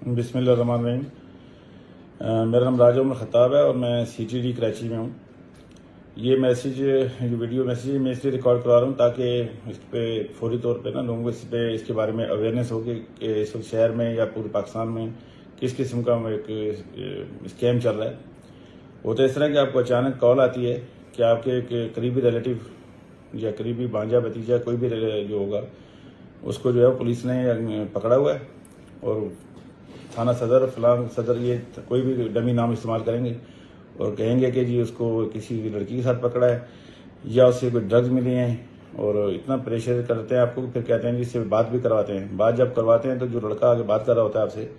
बिस्मिल्लाहिर्रहमानिर्रहीम। मेरा नाम राजा उमर ख़त्ताब है और मैं CTD कराची में हूँ। ये वीडियो मैसेज मैं इसलिए रिकॉर्ड करवा रहा हूँ ताकि इस पर फौरी तौर पे ना लोगों को इसके बारे में अवेयरनेस हो कि इस वक्त शहर में या पूरे पाकिस्तान में किस किस्म का एक स्कैम चल रहा है। वो तो इस तरह की आपको अचानक कॉल आती है कि आपके एक करीबी रिलेटिव या करीबी भांजा भतीजा कोई भी जो होगा उसको जो है पुलिस ने पकड़ा हुआ है और थाना सदर फलां सदर ये कोई भी डमी नाम इस्तेमाल करेंगे और कहेंगे कि जी उसको किसी लड़की के साथ पकड़ा है या उससे कोई ड्रग्स मिली हैं और इतना प्रेशर करते हैं आपको। फिर कहते हैं जी इससे बात भी करवाते हैं। बात जब करवाते हैं तो जो लड़का आगे बात कर रहा होता है आपसे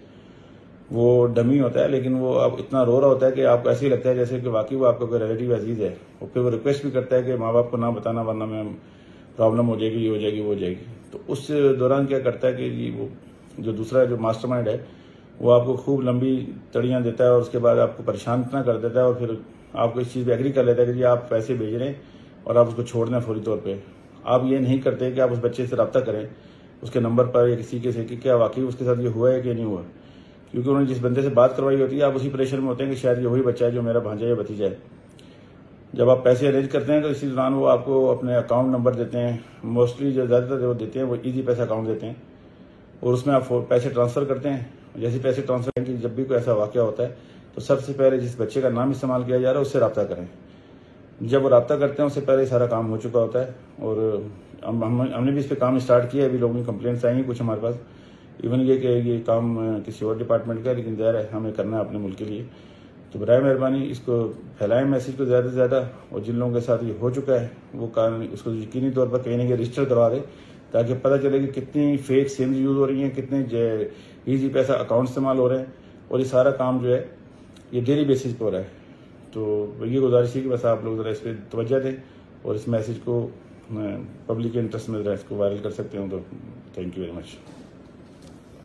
वो डमी होता है, लेकिन वो अब इतना रो रहा होता है कि आपको ऐसे ही लगता है जैसे कि वाकई वो आपका कोई रिलेटिव अजीज है। और फिर वो रिक्वेस्ट भी करता है कि माँ बाप को ना बताना वरना मैं प्रॉब्लम हो जाएगी, ये हो जाएगी, वो हो जाएगी। तो उस दौरान क्या करता है कि जी वो जो दूसरा जो मास्टरमाइंड है वो आपको खूब लंबी तड़ियाँ देता है और उसके बाद आपको परेशान इतना कर देता है और फिर आपको इस चीज़ पर एग्री कर लेता है कि जी आप पैसे भेज रहे हैं और आप उसको छोड़ दें फौरी तौर पे। आप ये नहीं करते कि आप उस बच्चे से रब्ता करें उसके नंबर पर या किसी के से कि क्या वाकई उसके साथ ये हुआ है कि नहीं हुआ, क्योंकि उन्होंने जिस बंदे से बात करवाई होती है आप उसी प्रेशर में होते हैं कि शायद ये वही बच्चा है जो मेरा भांजा या भतीजा है। जब आप पैसे अरेंज करते हैं तो इसी दौरान वो आपको अपने अकाउंट नंबर देते हैं। मोस्टली जो ज़्यादातर जो देते हैं वो ईजी पैसा अकाउंट देते हैं और उसमें आप पैसे ट्रांसफ़र करते हैं। जैसे पैसे ट्रांसफर करें कि जब भी कोई ऐसा वाक़या होता है तो सबसे पहले जिस बच्चे का नाम इस्तेमाल किया जा रहा है उससे रब्ता करें। जब वो रब्ता करते हैं उससे पहले सारा काम हो चुका होता है और हमने भी इस पर काम स्टार्ट किया है। अभी लोगों की कंप्लेंट्स आई हैं कुछ हमारे पास, इवन ये कि ये काम किसी और डिपार्टमेंट का है लेकिन ज़ाहिर है हमें करना है अपने मुल्क के लिए। तो बराए मेहरबानी इसको फैलाएं मैसेज को ज़्यादा से ज़्यादा और जिन लोगों के साथ ये हो चुका है वो कारण उसको यकीनी तौर पर कहीं ना कहीं रजिस्टर करवा दें ताकि पता चले कि कितनी फेक सिम्स यूज़ हो रही हैं, कितने ईजी पैसा अकाउंट इस्तेमाल हो रहे हैं और ये सारा काम जो है ये डेली बेसिस पे हो रहा है। तो ये गुजारिश है कि बस आप लोग ज़रा इस पर तवज्जो दें और इस मैसेज को पब्लिक के इंटरेस्ट में ज़रा इसको वायरल कर सकते हो तो थैंक यू वेरी मच।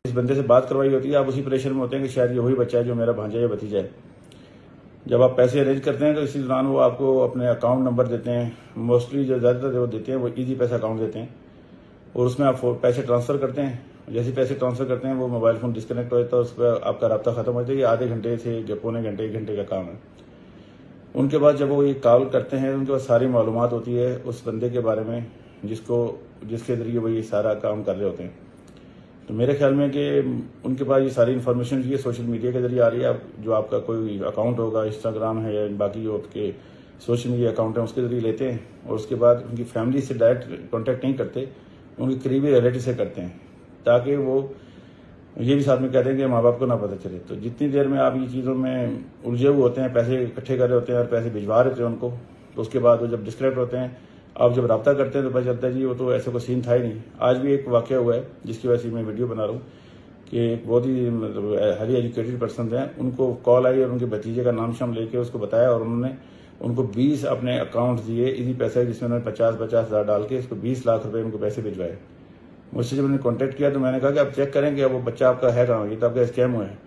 इस बंदे से बात करवाई होती है आप उसी प्रेशर में होते हैं कि शायद ये वही बच्चा है जो मेरा भांजा या भतीजा है। जब आप पैसे अरेंज करते हैं तो इसी दौरान वो आपको अपने अकाउंट नंबर देते हैं। मोस्टली जो ज़्यादातर जो देते हैं वो ईजी पैसा अकाउंट देते हैं और उसमें आप पैसे ट्रांसफ़र करते हैं। जैसे पैसे ट्रांसफ़र करते हैं वो मोबाइल फ़ोन डिस्कनेक्ट हो जाता है, उस पर आपका रब्ता ख़त्म हो जाता है। ये आधे घंटे से पौने घंटे 1 घंटे का काम है। उनके बाद जब वो ये कॉल करते हैं उनके पास सारी मालूमात होती है उस बंदे के बारे में जिसके ज़रिए वो ये सारा काम कर रहे होते हैं। तो मेरे ख्याल में कि उनके पास ये सारी इन्फॉर्मेशन ये सोशल मीडिया के जरिए आ रही है। जो आपका कोई अकाउंट होगा, इंस्टाग्राम है या बाकी जो आपके सोशल मीडिया अकाउंट हैं उसके जरिए लेते हैं और उसके बाद उनकी फैमिली से डायरेक्ट कॉन्टैक्ट नहीं करते, उनके करीबी रिलेटिव से करते हैं ताकि वो ये भी साथ में कहते हैं कि माँ बाप को ना पता चले। तो जितनी देर में आप ये चीज़ों में उलझे हुए होते हैं, पैसे इकट्ठे कर रहे होते हैं और पैसे भिजवा रहे होते हैं उनको, तो उसके बाद वो जब डिस्कनेक्ट होते हैं आप जब रब्ता करते हैं तो पता चलता है जी वो तो ऐसा कोई सीन था ही नहीं। आज भी एक वाक़या हुआ है जिसकी वजह से मैं वीडियो बना रहा हूँ कि एक बहुत ही मतलब हाईली एजुकेटेड पर्सन हैं, उनको कॉल आई और उनके भतीजे का नाम शाम लेके उसको बताया और उन्होंने उनको 20 अपने अकाउंट दिए ईजी पैसा जिसमें उन्होंने 50-50 हज़ार डाल के इसको 20 लाख रुपए उनको पैसे भिजवाए। मुझसे जब उन्होंने कॉन्टैक्ट किया तो मैंने कहा कि आप चेक करें कि वो बच्चा आपका है कहाँ, ये तो आपका स्कैम हुआ है।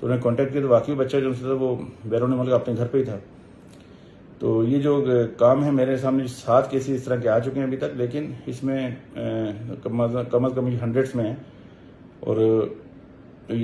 तो उन्होंने कॉन्टैक्ट किया तो वाकई बच्चा जो था वो बैरून मुल्क अपने घर पर ही था। तो ये जो काम है मेरे सामने 7 केसेस इस तरह के आ चुके हैं अभी तक, लेकिन इसमें कम अज़ कम 100s में है और ये